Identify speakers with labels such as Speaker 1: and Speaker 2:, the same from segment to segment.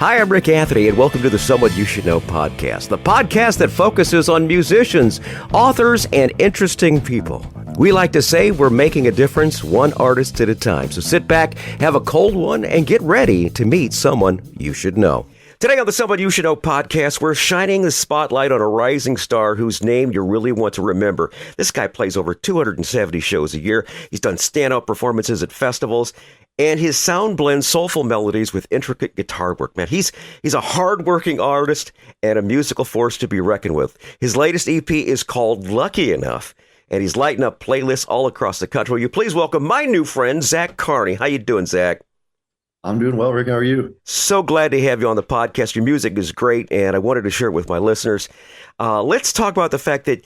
Speaker 1: Hi, I'm Rick Anthony, and welcome to the Someone You Should Know podcast, the podcast that focuses on musicians, authors, and interesting people. We like to say we're making a difference one artist at a time. So sit back, have a cold one, and get ready to meet someone you should know. Today on the Someone You Should Know podcast, we're shining the spotlight on a rising star whose name you really want to remember. This guy plays over 270 shows a year. He's done stand-up performances at festivals, and his sound blends soulful melodies with intricate guitar work. Man, he's a hard-working artist and a musical force to be reckoned with. His latest EP is called Lucky Enough, and he's lighting up playlists all across the country. Will you please welcome my new friend, Zack Carney. How you doing, Zack?
Speaker 2: I'm doing well, Rick. How are you?
Speaker 1: So glad to have you on the podcast. Your music is great, and I wanted to share it with my listeners. Let's talk about the fact that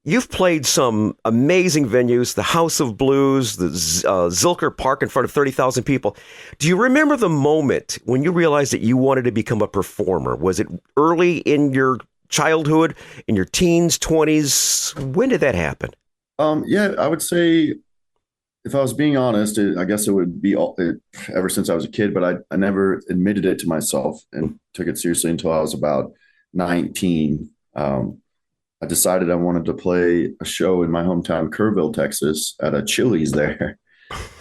Speaker 1: you've played some amazing venues, the House of Blues, the Zilker Park in front of 30,000 people. Do you remember the moment when you realized that you wanted to become a performer? Was it early in your childhood, in your teens, 20s? When did that happen?
Speaker 2: Yeah, I would say, if I was being honest, I guess it would be ever since I was a kid, but I never admitted it to myself and took it seriously until I was about 19. I decided I wanted to play a show in my hometown, Kerrville, Texas, at a Chili's there.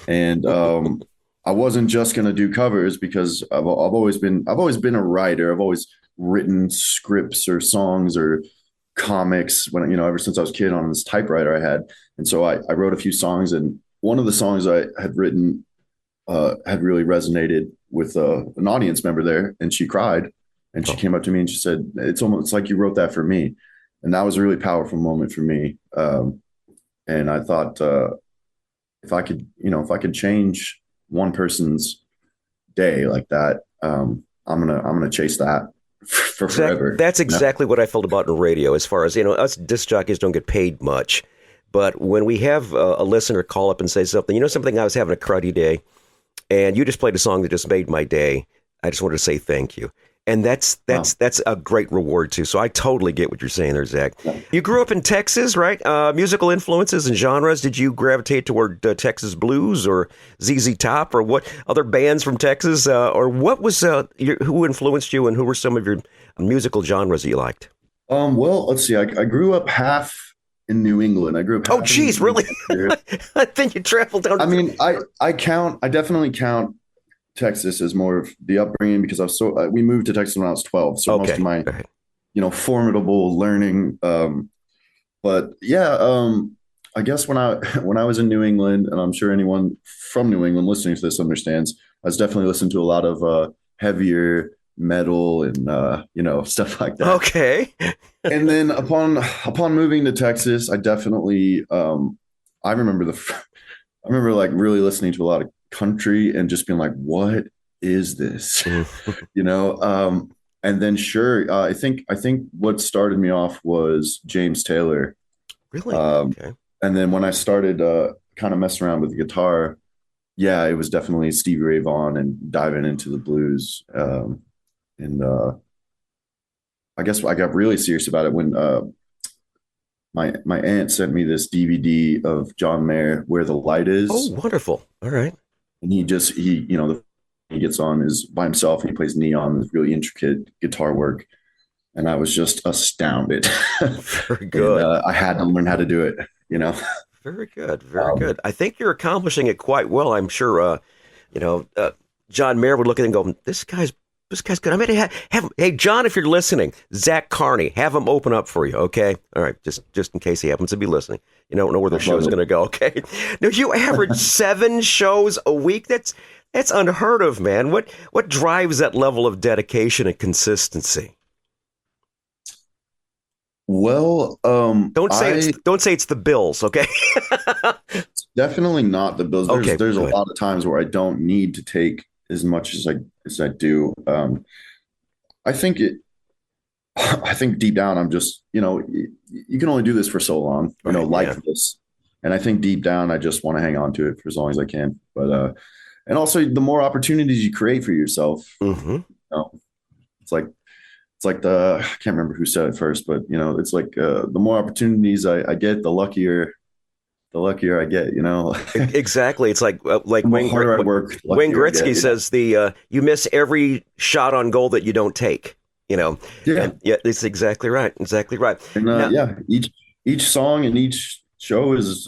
Speaker 2: And I wasn't just going to do covers because I've always been a writer. I've always written scripts or songs or comics ever since I was a kid on this typewriter I had. And so I wrote a few songs, and one of the songs I had written had really resonated with an audience member there, and she cried, and she came up to me and she said, it's like you wrote that for me. And that was a really powerful moment for me. And I thought, if I could change one person's day like that, I'm gonna chase that for forever.
Speaker 1: That's exactly what I felt about in radio. As far as, us disc jockeys don't get paid much, but when we have a listener call up and say something, I was having a cruddy day, and you just played a song that just made my day. I just wanted to say thank you. And that's a great reward, too. So I totally get what you're saying there, Zack. Yeah. You grew up in Texas, right? Musical influences and genres. Did you gravitate toward Texas blues or ZZ Top, or what other bands from Texas? Or what was who influenced you, and who were some of your musical genres that you liked?
Speaker 2: Well, let's see. I grew up half in New England. I grew up.
Speaker 1: Oh, geez, really? I think you traveled down.
Speaker 2: I definitely count Texas is more of the upbringing because we moved to Texas when I was 12. So most of my, formidable learning. But yeah, I guess when I was in New England, and I'm sure anyone from New England listening to this understands, I was definitely listening to a lot of heavier metal and stuff like that.
Speaker 1: Okay.
Speaker 2: And then upon moving to Texas, I definitely I remember like really listening to a lot of country and just being like, what is this? And then I think what started me off was James Taylor.
Speaker 1: Really? Okay.
Speaker 2: And then when I started kind of messing around with the guitar, yeah, it was definitely Stevie Ray Vaughan and diving into the blues. I guess I got really serious about it when my aunt sent me this DVD of John Mayer, Where the Light Is.
Speaker 1: Oh, wonderful. All right.
Speaker 2: And he gets on is by himself and he plays neon with really intricate guitar work. And I was just astounded.
Speaker 1: Very good.
Speaker 2: And, I had to learn how to do it,
Speaker 1: Very good. Very good. I think you're accomplishing it quite well. I'm sure, John Mayer would look at it and go, this guy's good. I mean, hey, John, if you're listening, Zack Carney, have him open up for you, okay? All right, just in case he happens to be listening. You don't know where the show's going to go, okay? Now, you average 7 shows a week. That's unheard of, man. What drives that level of dedication and consistency?
Speaker 2: Well,
Speaker 1: don't say it's the Bills, okay?
Speaker 2: It's definitely not the Bills. There's a lot of times where I don't need to take as much as I do. I think deep down I'm just, you can only do this for so long, this. And I think deep down I just want to hang on to it for as long as I can. But and also the more opportunities you create for yourself, it's like I can't remember who said it first, but it's like the more opportunities I get, the luckier the luckier I get,
Speaker 1: Exactly. It's like
Speaker 2: The harder I work, the
Speaker 1: Wayne
Speaker 2: luckier I get.
Speaker 1: Gretzky says you miss every shot on goal that you don't take.
Speaker 2: Yeah.
Speaker 1: And yeah, it's exactly right. Exactly right.
Speaker 2: And
Speaker 1: Now,
Speaker 2: yeah, each song and each show is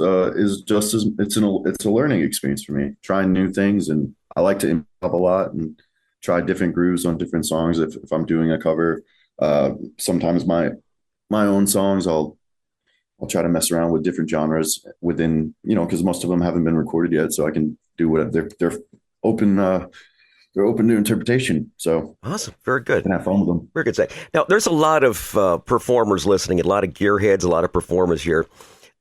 Speaker 2: just as it's a learning experience for me, trying new things, and I like to improv a lot and try different grooves on different songs. If I'm doing a cover, sometimes my own songs, I'll try to mess around with different genres within, because most of them haven't been recorded yet, so I can do whatever. They're open. They're open to interpretation. So
Speaker 1: awesome. Very good.
Speaker 2: I can have fun with them.
Speaker 1: Very good, Zack. Now, there's a lot of performers listening, a lot of gearheads, a lot of performers here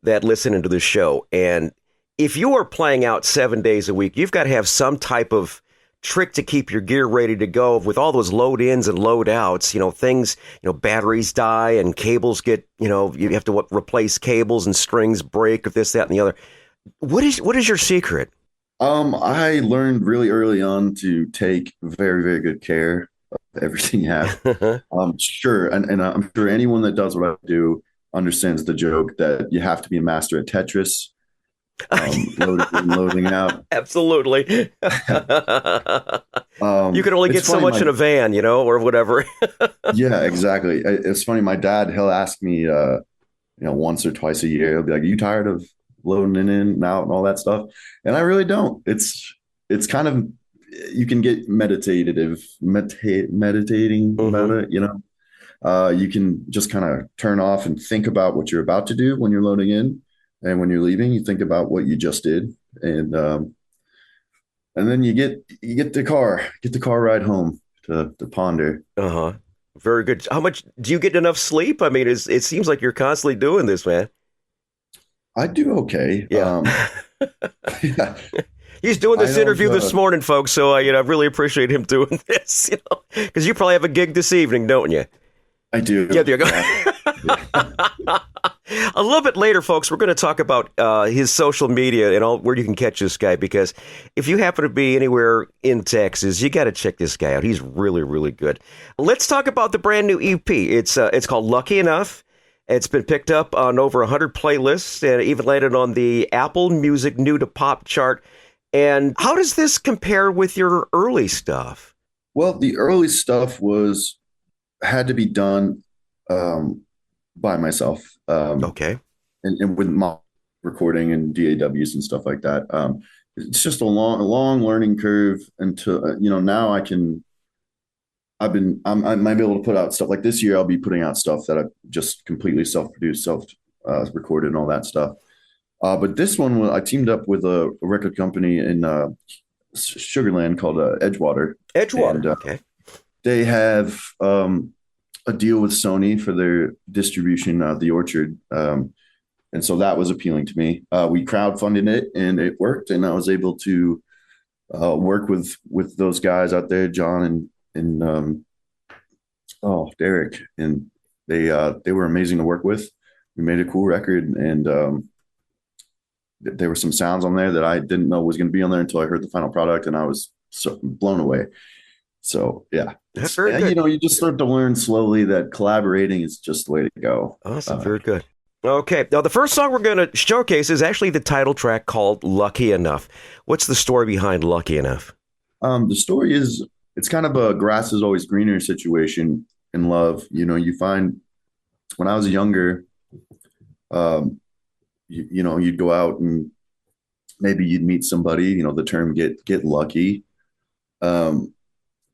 Speaker 1: that listen into this show. And if you are playing out 7 days a week, you've got to have some type of trick to keep your gear ready to go with all those load ins and load outs. Things, batteries die and cables get, you have to replace cables and strings break, or this, that, and the other. What is your secret?
Speaker 2: I learned really early on to take very, very good care of everything you have. Sure, and I'm sure anyone that does what I do understands the joke that you have to be a master at Tetris, loading in, loading out.
Speaker 1: Absolutely. You can only get so much in a van, or whatever.
Speaker 2: Yeah, exactly. It's funny. My dad, he'll ask me, once or twice a year, he'll be like, "Are you tired of loading in and out and all that stuff?" And I really don't. It's kind of, you can get meditating about it, you can just kind of turn off and think about what you're about to do when you're loading in, and when you're leaving, you think about what you just did, and then you get the car ride home to ponder.
Speaker 1: Uh-huh. Very good. How much do you get enough sleep? I mean, it seems like you're constantly doing this, man.
Speaker 2: I do okay.
Speaker 1: Yeah.
Speaker 2: Yeah.
Speaker 1: He's doing this interview this morning, folks. So I really appreciate him doing this, because you probably have a gig this evening, don't you?
Speaker 2: I do.
Speaker 1: Yeah, there you go. Yeah. A little bit later, folks, we're going to talk about his social media and all where you can catch this guy, because if you happen to be anywhere in Texas, you got to check this guy out. He's really, really good. Let's talk about the brand new EP. It's called Lucky Enough. It's been picked up on over 100 playlists and even landed on the Apple Music New to Pop chart. And how does this compare with your early stuff?
Speaker 2: Well, the early stuff had to be done by myself.
Speaker 1: Okay.
Speaker 2: And with my recording and DAWs and stuff like that. It's just a long learning curve until, now I might be able to put out stuff like this year. I'll be putting out stuff that I've just completely self-produced, recorded and all that stuff. But this one, I teamed up with a record company in Sugarland called Edgewater.
Speaker 1: Edgewater,
Speaker 2: and,
Speaker 1: okay.
Speaker 2: They have a deal with Sony for their distribution of The Orchard. And so that was appealing to me. We crowdfunded it and it worked. And I was able to work with those guys out there, John and Derek. And they were amazing to work with. We made a cool record, and there were some sounds on there that I didn't know was going to be on there until I heard the final product, and I was so blown away. So yeah,
Speaker 1: that's very good.
Speaker 2: You just start to learn slowly that collaborating is just the way to go.
Speaker 1: Awesome, very good. Okay, now the first song we're going to showcase is actually the title track called Lucky Enough. What's the story behind Lucky Enough?
Speaker 2: The story is, it's kind of a grass is always greener situation in love. You find when I was younger, you'd go out and maybe you'd meet somebody, the term get lucky.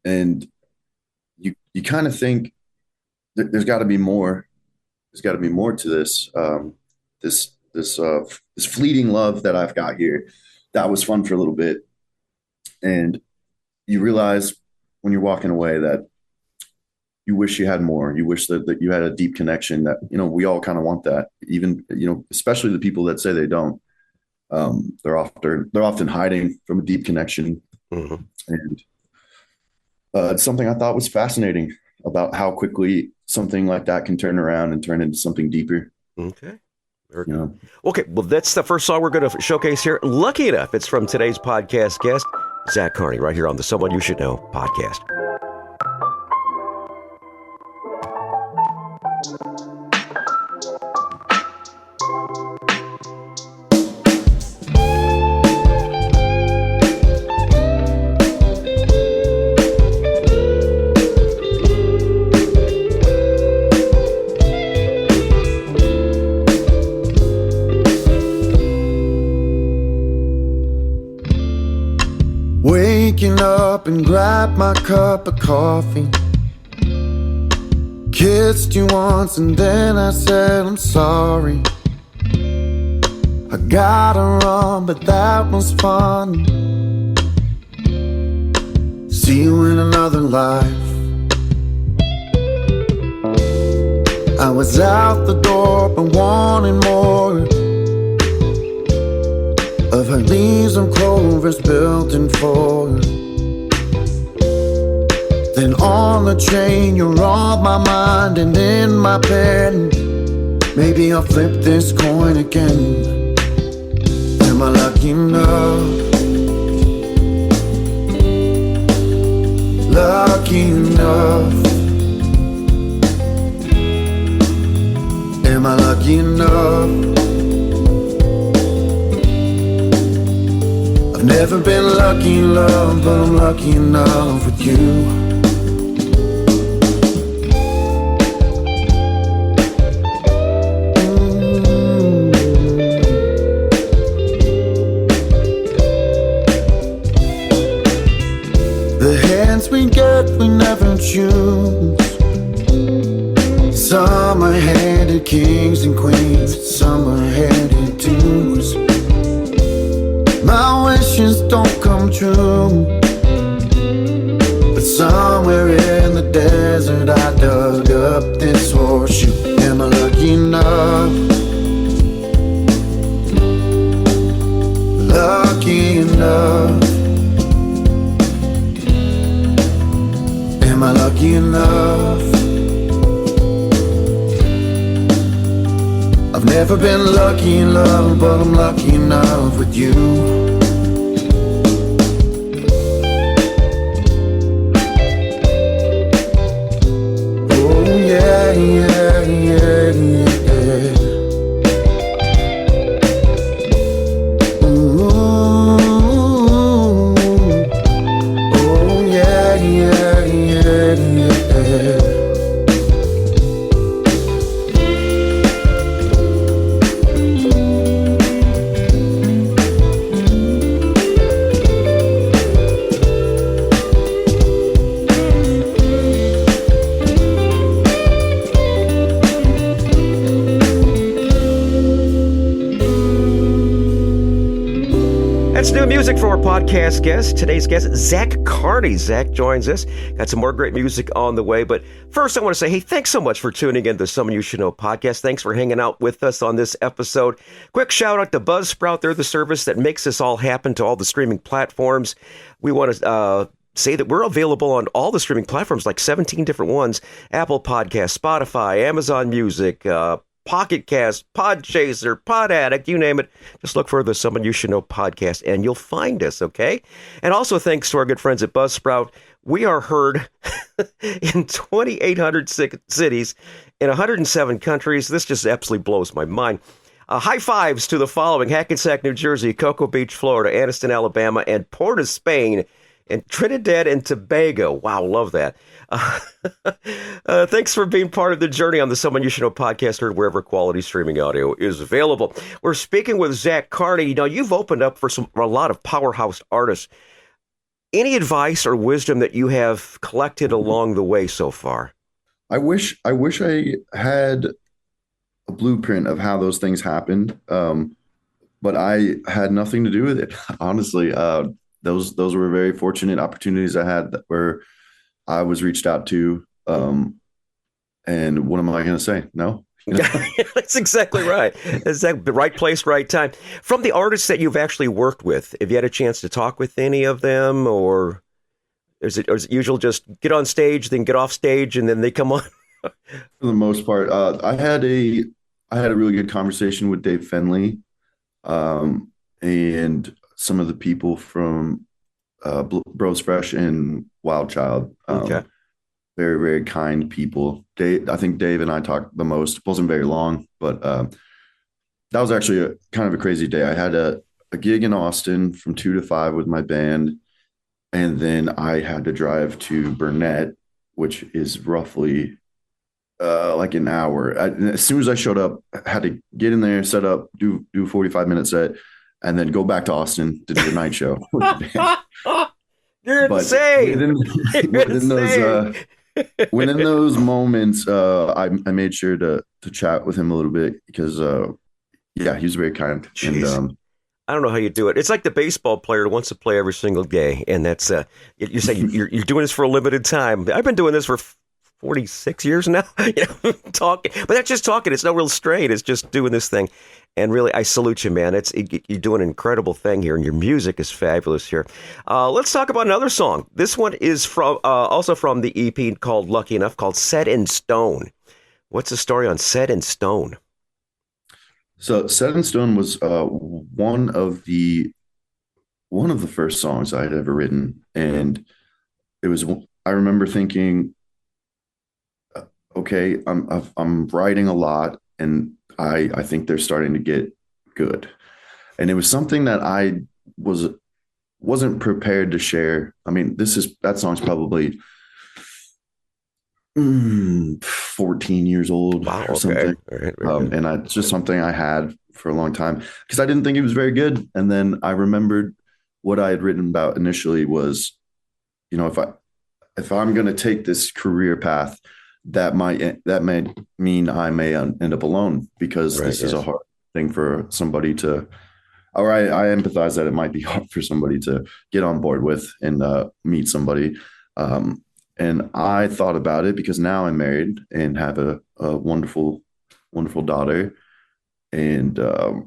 Speaker 2: And you kind of think there's got to be more. There's got to be more to this. This fleeting love that I've got here, that was fun for a little bit, and you realize when you're walking away that you wish you had more. You wish that you had a deep connection. That we all kind of want that. Even especially the people that say they don't. They're often hiding from a deep connection,
Speaker 1: mm-hmm.
Speaker 2: And it's something I thought was fascinating about how quickly something like that can turn around and turn into something deeper.
Speaker 1: Okay. Okay, well, that's the first song we're going to showcase here. Lucky Enough. It's from today's podcast guest, Zack Carney, right here on the Someone You Should Know podcast.
Speaker 3: Waking up and grab my cup of coffee. Kissed you once and then I said I'm sorry. I gotta run, but that was fun. See you in another life. I was out the door but wanting more of her leaves and clovers building for her. Then on the train you're on my mind and in my bed. Maybe I'll flip this coin again. Am I lucky enough? Lucky enough? Am I lucky enough? I've never been lucky in love, but I'm lucky enough with you. We get, we never choose. Some are handed kings and queens, some are handed dues. My wishes don't come true, but somewhere in the desert I dug up this horseshoe. Am I lucky enough? Lucky enough? Am I lucky enough? I've never been lucky in love, but I'm lucky enough with you. Oh yeah, yeah, yeah, yeah. Ooh, oh yeah, yeah, yeah.
Speaker 1: That's new music from our podcast guest. Today's guest, Zack Carney. Zack joins us. Got some more great music on the way. But first, I want to say, hey, thanks so much for tuning in to Someone You Should Know podcast. Thanks for hanging out with us on this episode. Quick shout out to Buzzsprout. They're the service that makes this all happen to all the streaming platforms. We want to say that we're available on all the streaming platforms, like 17 different ones. Apple Podcasts, Spotify, Amazon Music, Pocket Cast, Podchaser, Pod Addict, you name it. Just look for the Someone You Should Know podcast and you'll find us, okay? And also thanks to our good friends at Buzzsprout. We are heard in 2,800 cities in 107 countries. This just absolutely blows my mind. High fives to the following: Hackensack, New Jersey, Cocoa Beach, Florida, Anniston, Alabama, and Port Spain, and Trinidad and Tobago. Wow, love that. Thanks for being part of the journey on the Someone You Should Know podcast, heard wherever quality streaming audio is available. We're speaking with Zack Carney. Now, you've opened up for a lot of powerhouse artists. Any advice or wisdom that you have collected along the way so far?
Speaker 2: I wish I had a blueprint of how those things happened, but I had nothing to do with it. Honestly, those were very fortunate opportunities I had where I was reached out to. And what am I going to say? No. You know?
Speaker 1: That's exactly right. Exactly. The right place, right time. From the artists that you've actually worked with, have you had a chance to talk with any of them, or is it usual just get on stage, then get off stage, and then they come on?
Speaker 2: For the most part, I had a really good conversation with Dave Fenley, and some of the people from Bros Fresh and Wild Child.
Speaker 1: Okay.
Speaker 2: Very, very kind people. I think Dave and I talked the most. It wasn't very long, but that was actually kind of a crazy day. I had a gig in Austin from 2 to 5 with my band, and then I had to drive to Burnett, which is roughly like an hour. As soon as I showed up, I had to get in there, set up, do a 45-minute set, and then go back to Austin to do the night show with the band.
Speaker 1: You're
Speaker 2: but
Speaker 1: insane.
Speaker 2: within those moments, I made sure to chat with him a little bit because yeah, he was very kind.
Speaker 1: Jeez.
Speaker 2: And
Speaker 1: I don't know how you do it. It's like the baseball player who wants to play every single day, and that's you say you're doing this for a limited time. I've been doing this for 46 years now. Talking, but that's just talking. It's no real strain. It's just doing this thing. And really, I salute you, man. You're doing an incredible thing here, and your music is fabulous here. Let's talk about another song. This one is from also from the EP called Lucky Enough, called Set in Stone. What's the story on Set in Stone?
Speaker 2: So Set in Stone was one of the first songs I had ever written, and it was. I remember thinking, okay, I'm writing a lot, and I think they're starting to get good, and it was something that I wasn't prepared to share. I mean, that song's probably 14 years old.
Speaker 1: Wow,
Speaker 2: or something.
Speaker 1: Right,
Speaker 2: and it's just something I had for a long time because I didn't think it was very good. And then I remembered what I had written about initially was, if I'm going to take this career path, that may mean I may end up alone because this is a hard thing for somebody to, or I empathize that it might be hard for somebody to get on board with and meet somebody. And I thought about it because now I'm married and have a wonderful, wonderful daughter. And I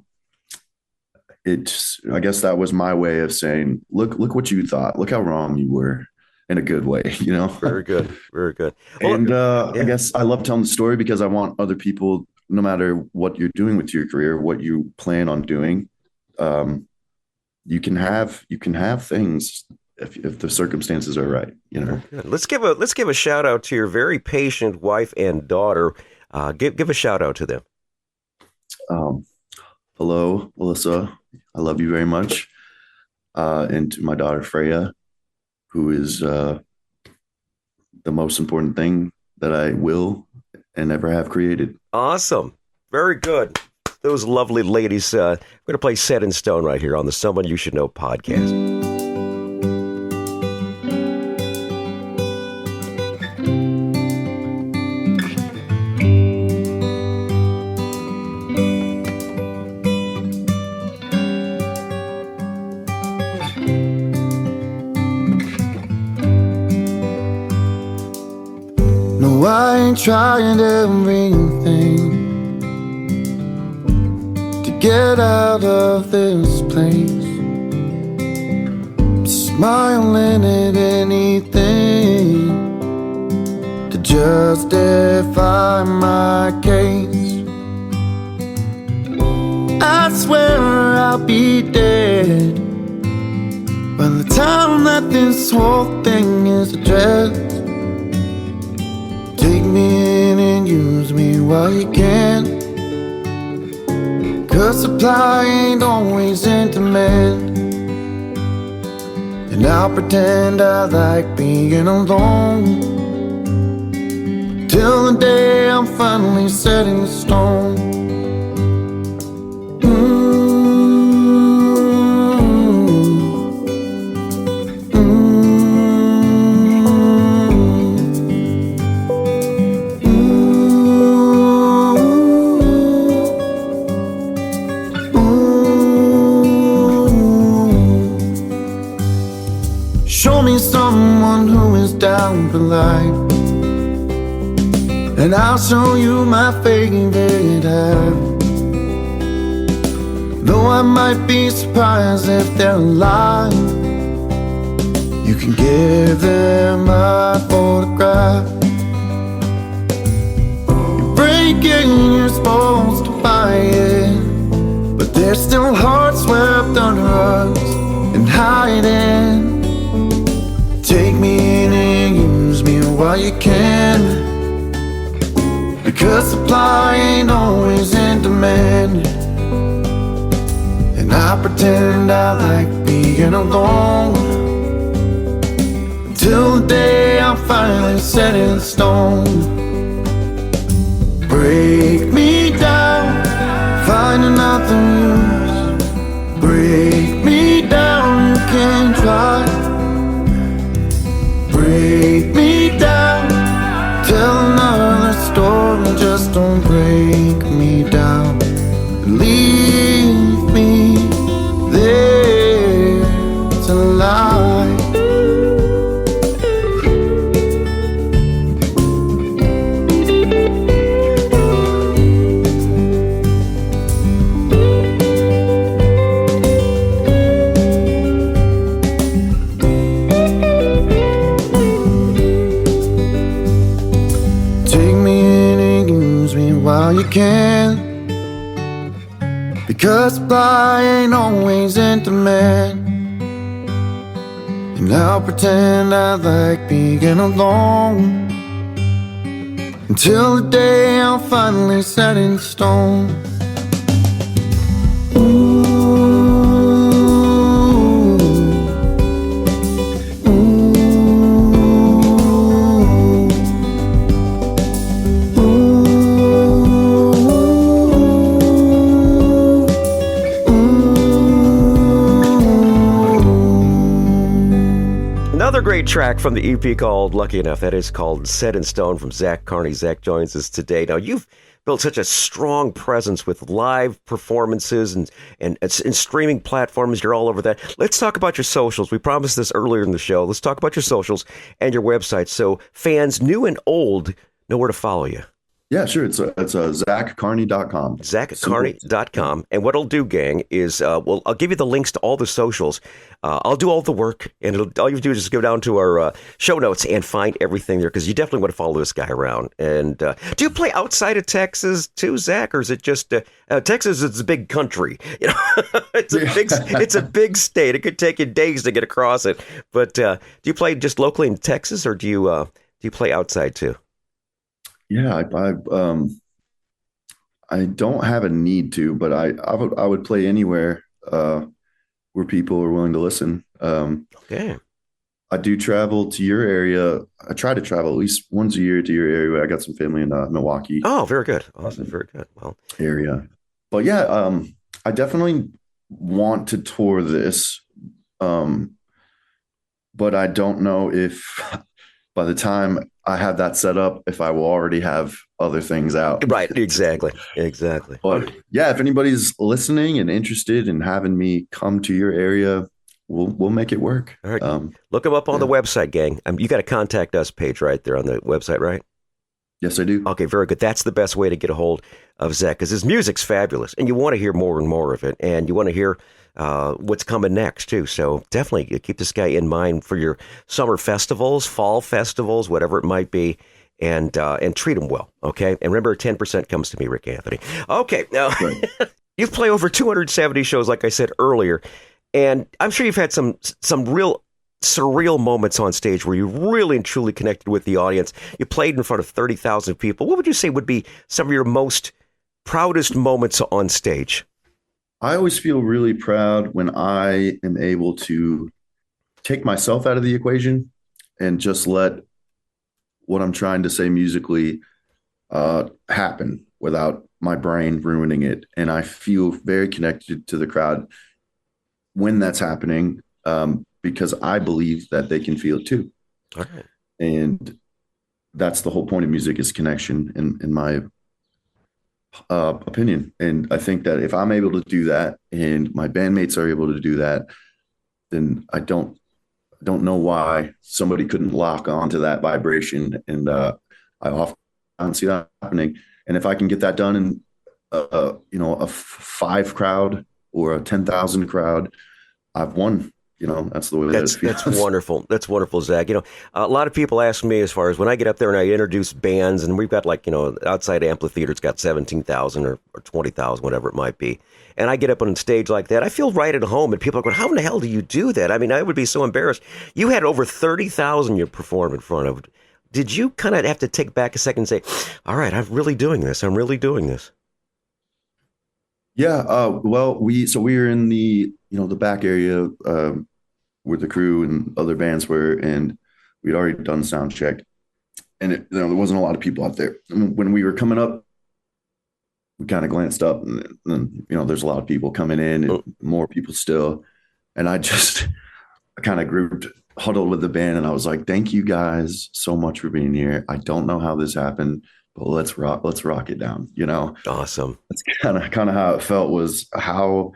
Speaker 2: guess that was my way of saying, look what you thought. Look how wrong you were in a good way,
Speaker 1: Very good. Very good.
Speaker 2: Well, and I guess I love telling the story because I want other people, no matter what you're doing with your career, what you plan on doing, you can have things if the circumstances are right,
Speaker 1: Let's give a shout out to your very patient wife and daughter. Give a shout out to them.
Speaker 2: Hello, Melissa. I love you very much. And to my daughter Freya, who is the most important thing that I will and ever have created.
Speaker 1: Awesome. Very good. Those lovely ladies. We're going to play Set in Stone right here on the Someone You Should Know podcast.
Speaker 3: No, I ain't trying everything to get out of this place. I'm smiling at anything to justify my case. I swear I'll be dead by the time that this whole thing is addressed. Take me in and use me while you can, 'cause supply ain't always in demand. And I'll pretend I like being alone till the day I'm finally set in stone. Show me someone who is down for life, and I'll show you my favorite half. Though I might be surprised if they're alive, you can give them my photograph. You break it, you're supposed to buy it, but there's still hearts swept under us and hiding. Take me in and use me while you can, because supply ain't always in demand. And I pretend I like being alone till the day I'm finally set in stone. Break me down, finding nothing use. Break me down, you can try, don't break me down. Leave me there to lie. Take me in and use me while you can, because supply ain't always in demand. And I'll pretend I like being alone until the day I'm finally set in stone. Ooh.
Speaker 1: Another great track from the EP called Lucky Enough. That is called Set in Stone from Zack, Carney. Zack joins us today. Now, you've built such a strong presence with live performances and streaming platforms. You're all over that. Let's talk about your socials. We promised this earlier in the show. Let's talk about your socials and your website so fans, new and old, know where to follow you.
Speaker 2: Yeah, sure. It's ZackCarney.com.
Speaker 1: ZackCarney.com. And what I'll do, gang, is I'll give you the links to all the socials. I'll do all the work, and all you have to do is just go down to our show notes and find everything there, because you definitely want to follow this guy around. And do you play outside of Texas too, Zack, or is it just Texas is a big country? You know, it's a big state. It could take you days to get across it. But do you play just locally in Texas, or do you play outside too?
Speaker 2: Yeah, I don't have a need to, but I would play anywhere where people are willing to listen.
Speaker 1: Okay.
Speaker 2: I do travel to your area. I try to travel at least once a year to your area. I got some family in Milwaukee.
Speaker 1: Oh, very good. Awesome. Very good. Well,
Speaker 2: area. But yeah, I definitely want to tour this. But I don't know if by the time I have that set up, if I will already have other things out.
Speaker 1: Right. Exactly.
Speaker 2: But yeah, if anybody's listening and interested in having me come to your area, we'll make it work.
Speaker 1: All right. Look them up on the website, gang. You got a contact us page right there on the website, right?
Speaker 2: Yes, I do.
Speaker 1: Okay, very good. That's the best way to get a hold of Zack, because his music's fabulous, and you want to hear more and more of it, and you want to hear what's coming next too. So definitely keep this guy in mind for your summer festivals, fall festivals, whatever it might be, and treat him well. Okay, and remember, 10% comes to me, Rick Anthony. Okay, now you've played over 270 shows, like I said earlier, and I'm sure you've had some real surreal moments on stage where you really and truly connected with the audience. You played in front of 30,000 people. What would you say would be some of your most proudest moments on stage?
Speaker 2: I always feel really proud when I am able to take myself out of the equation and just let what I'm trying to say musically happen without my brain ruining it. And I feel very connected to the crowd when that's happening, because I believe that they can feel it too.
Speaker 1: All right.
Speaker 2: And that's the whole point of music, is connection, in my opinion. And I think that if I'm able to do that and my bandmates are able to do that, then I don't know why somebody couldn't lock onto that vibration. And I often see that happening. And if I can get that done in a 5 crowd or a 10,000 crowd, I've won. That's the way that it feels.
Speaker 1: That's wonderful. That's wonderful, Zack. A lot of people ask me, as far as when I get up there and I introduce bands, and we've got outside amphitheater, it's got 17,000 or 20,000, whatever it might be. And I get up on stage like that, I feel right at home, and people are going, how in the hell do you do that? I mean, I would be so embarrassed. You had over 30,000 you performed in front of. Did you kind of have to take back a second and say, all right, I'm really doing this.
Speaker 2: Yeah. Well, we were in the back area where the crew and other bands were, and we'd already done sound check, and there wasn't a lot of people out there. And when we were coming up, we kind of glanced up, and there's a lot of people coming in, and more people still. And I kind of huddled with the band, and I was like, thank you guys so much for being here. I don't know how this happened. well, let's rock it down.
Speaker 1: Awesome.
Speaker 2: That's kind of how it felt, was how,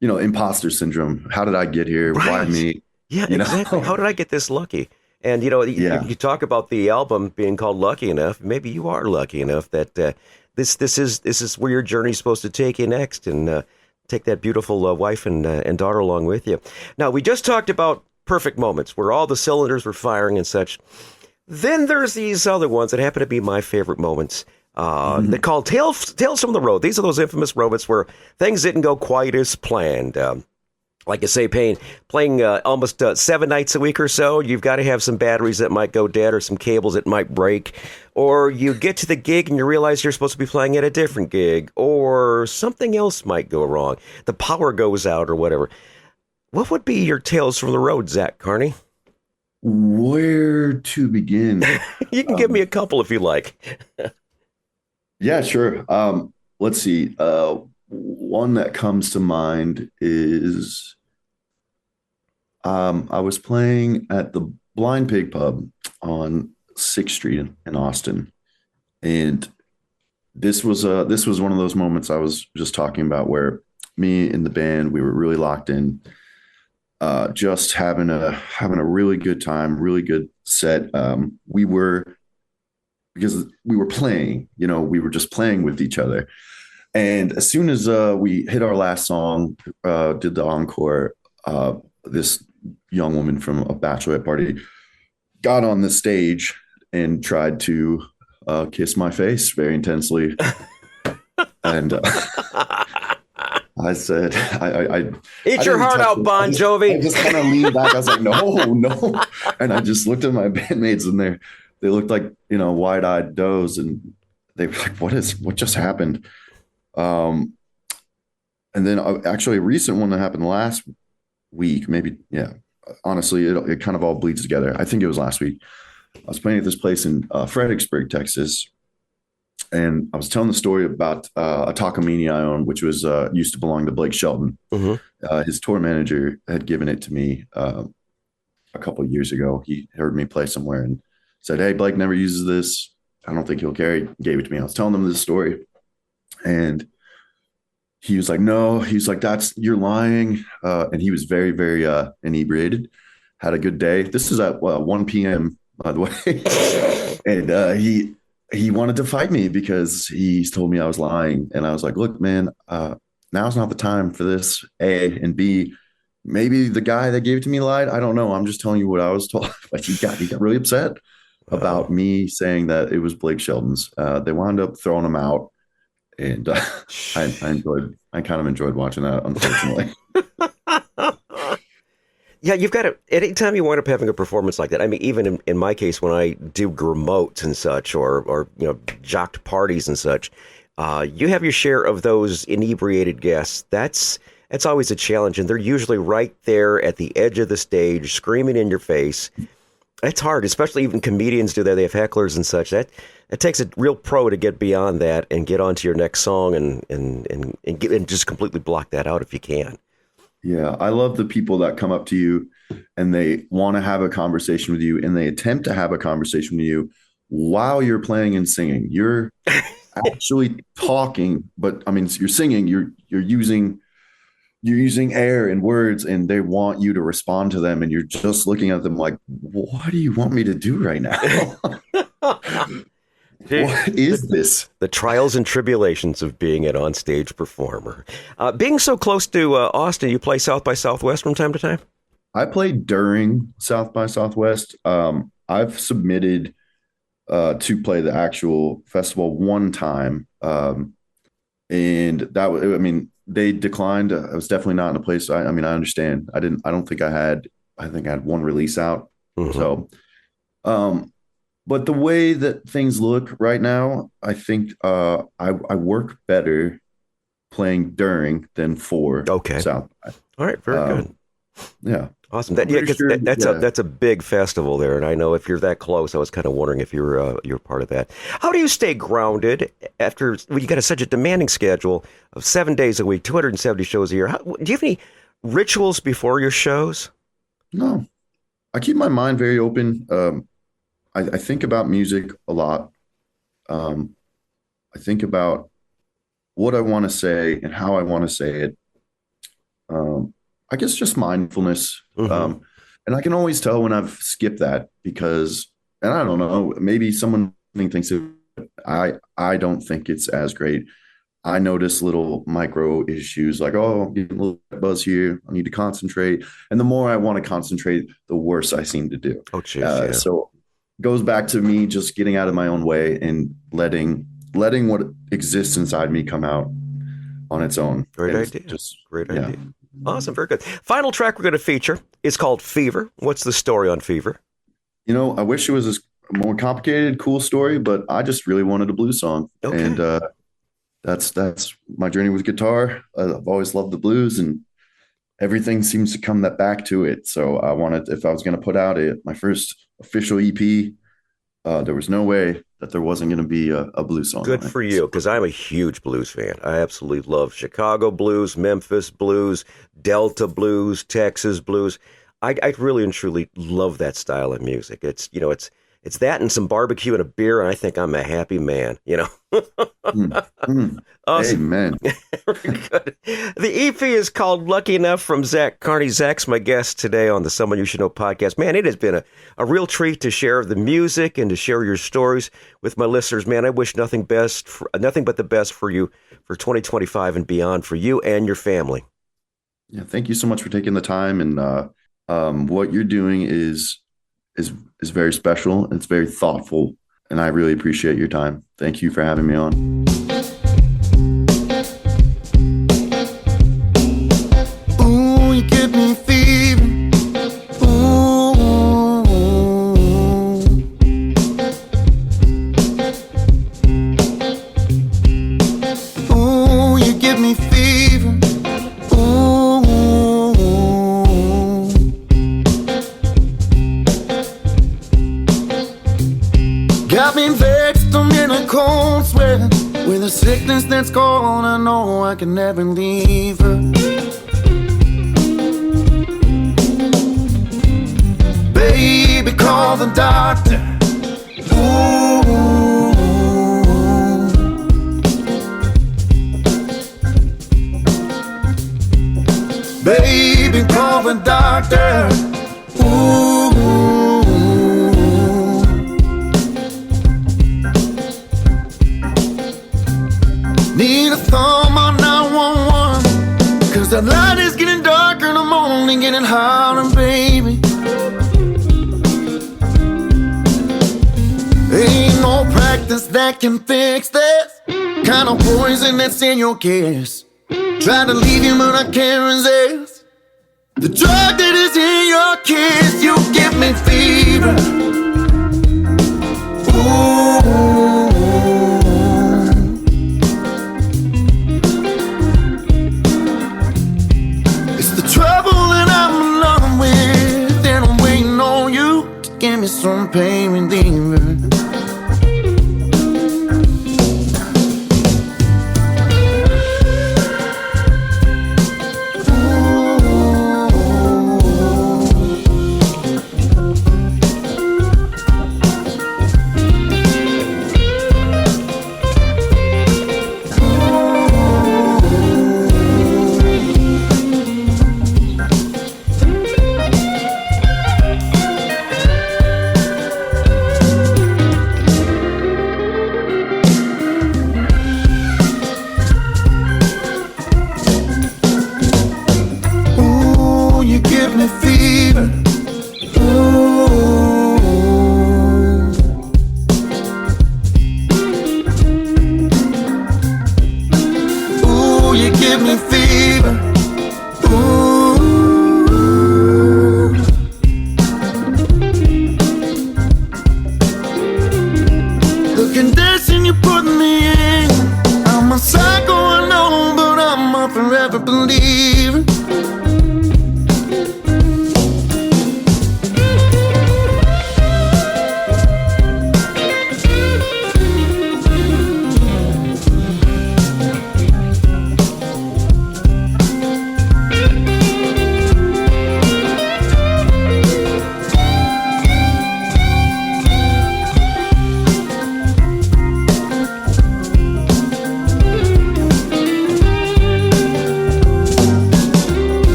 Speaker 2: imposter syndrome. How did I get here? Why
Speaker 1: Right.
Speaker 2: me?
Speaker 1: Yeah, exactly. How did I get this lucky? And
Speaker 2: Yeah.
Speaker 1: you talk about the album being called Lucky Enough. Maybe you are lucky enough that this is where your journey's supposed to take you next, and take that beautiful wife and daughter along with you. Now, we just talked about perfect moments where all the cylinders were firing and such. Then there's these other ones that happen to be my favorite moments. They're called Tales from the Road. These are those infamous moments where things didn't go quite as planned. Like I say, playing almost 7 nights a week or so, you've got to have some batteries that might go dead or some cables that might break. Or you get to the gig and you realize you're supposed to be playing at a different gig, or something else might go wrong. The power goes out or whatever. What would be your Tales from the Road, Zack Carney?
Speaker 2: Where to begin?
Speaker 1: You can give me a couple if you like.
Speaker 2: Yeah, sure. Let's see. One that comes to mind is I was playing at the Blind Pig Pub on 6th Street in Austin, and this was one of those moments I was just talking about, where me and the band, we were really locked in, just having a really good time, really good set. Because we were playing, we were just playing with each other. And as soon as we hit our last song, did the encore, this young woman from a bachelorette party got on the stage and tried to kiss my face very intensely. And I said,
Speaker 1: Eat your heart out, Bon Jovi.
Speaker 2: I just kind of leaned back. I was like, no. And I just looked at my bandmates, and they looked like, wide-eyed does. And they were like, what just happened? And then actually a recent one that happened last week, maybe, yeah, honestly, it kind of all bleeds together. I think it was last week. I was playing at this place in Fredericksburg, Texas. And I was telling the story about a Takamine I own, which was used to belong to Blake Shelton.
Speaker 1: Mm-hmm.
Speaker 2: His tour manager had given it to me a couple of years ago. He heard me play somewhere and said, "Hey, Blake never uses this. I don't think he'll carry." Gave it to me. I was telling them this story, and he was like, "No." He's like, "You're lying." And he was very, very inebriated. Had a good day. This is at 1 p.m., by the way. And he wanted to fight me because he told me I was lying. And I was like, "Look, man, now's not the time for this, A, and B, maybe the guy that gave it to me lied. I don't know. I'm just telling you what I was told." But he got really upset about me saying that it was Blake Shelton's. They wound up throwing him out. And I kind of enjoyed watching that, unfortunately.
Speaker 1: Yeah, you've got to, anytime you wind up having a performance like that, I mean, even in my case, when I do gramotes and such, or jocked parties and such, you have your share of those inebriated guests. That's always a challenge, and they're usually right there at the edge of the stage, screaming in your face. It's hard, especially even comedians do that. They have hecklers and such. It takes a real pro to get beyond that and get onto your next song and just completely block that out if you can.
Speaker 2: Yeah, I love the people that come up to you and they want to have a conversation with you, and they attempt to have a conversation with you while you're playing and singing. You're actually talking, but I mean, you're singing, you're using air and words, and they want you to respond to them, and you're just looking at them like, "What do you want me to do right now?" What is this?
Speaker 1: The trials and tribulations of being an onstage performer. Being so close to Austin, you play South by Southwest from time to time?
Speaker 2: I played during South by Southwest. I've submitted to play the actual festival one time. And that was, I mean, they declined. I was definitely not in a place. I mean, I understand. I think I had one release out.
Speaker 1: Mm-hmm.
Speaker 2: So, but the way that things look right now, I think I work better playing during than for South by.
Speaker 1: All right, very good.
Speaker 2: Yeah.
Speaker 1: Awesome. That's a big festival there, and I know if you're that close, I was kind of wondering if you're part of that. How do you stay grounded when you got such a demanding schedule of 7 days a week, 270 shows a year? Do you have any rituals before your shows?
Speaker 2: No, I keep my mind very open. I think about music a lot. think about what I want to say and how I want to say it. I guess just mindfulness.
Speaker 1: Mm-hmm.
Speaker 2: And I can always tell when I've skipped that because, and I don't know, maybe someone thinks it, I don't think it's as great. I notice little micro issues like, oh, I'm getting a little buzz here. I need to concentrate. And the more I want to concentrate, the worse I seem to do.
Speaker 1: Oh, geez, yeah.
Speaker 2: So it goes back to me just getting out of my own way and letting what exists inside me come out on its own.
Speaker 1: Great
Speaker 2: And
Speaker 1: idea. Great idea. Awesome. Very good. Final track we're going to feature is called Fever. What's the story on Fever?
Speaker 2: You know, I wish it was a more complicated, cool story, but I just really wanted a blues song.
Speaker 1: Okay.
Speaker 2: And that's my journey with guitar. I've always loved the blues, and everything seems to come back to it. So I wanted, if I was going to put out my first official EP, there was no way that there wasn't going to be a blues song.
Speaker 1: Good for you, because I'm a huge blues fan. I absolutely love Chicago blues, Memphis blues, Delta blues, Texas blues. I really and truly love that style of music. It's that and some barbecue and a beer, and I think I'm a happy man, Awesome.
Speaker 2: Amen.
Speaker 1: Good. The EP is called Lucky Enough from Zack. Carney. Zack's my guest today on the Someone You Should Know podcast. Man, it has been a real treat to share the music and to share your stories with my listeners. Man, I wish nothing but the best for you for 2025 and beyond, for you and your family.
Speaker 2: Yeah, thank you so much for taking the time. And what you're doing is very special. It's very thoughtful, and I really appreciate your time. Thank you for having me on.
Speaker 3: Ooh, you give me fever. Ooh. Ooh, you give me fever. Ooh. Got me vexed, I'm in a cold sweat. With a sickness that's gone, I know I can never leave her. Baby, call the doctor. Ooh. Baby, call the doctor. Ooh. Need a thumb on 911, 'cause the light is getting darker and I'm only getting hotter, baby. Ain't no practice that can fix this kind of poison that's in your kiss. Try to leave you but I can't resist the drug that is in your kiss. You give me fever. Ooh. Trouble that I'm alone with, and I'm waiting on you to give me some pain reliever.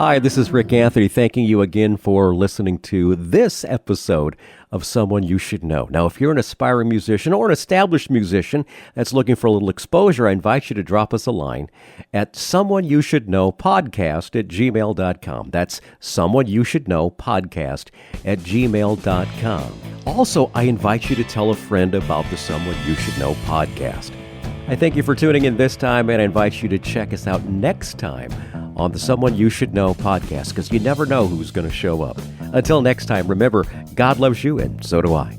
Speaker 1: Hi, this is Rick Anthony, thanking you again for listening to this episode of Someone You Should Know. Now, if you're an aspiring musician or an established musician that's looking for a little exposure, I invite you to drop us a line at someoneyoushouldknowpodcast@gmail.com. That's someoneyoushouldknowpodcast@gmail.com. Also, I invite you to tell a friend about the Someone You Should Know podcast. I thank you for tuning in this time, and I invite you to check us out next time on the Someone You Should Know podcast, because you never know who's going to show up. Until next time, remember, God loves you, and so do I.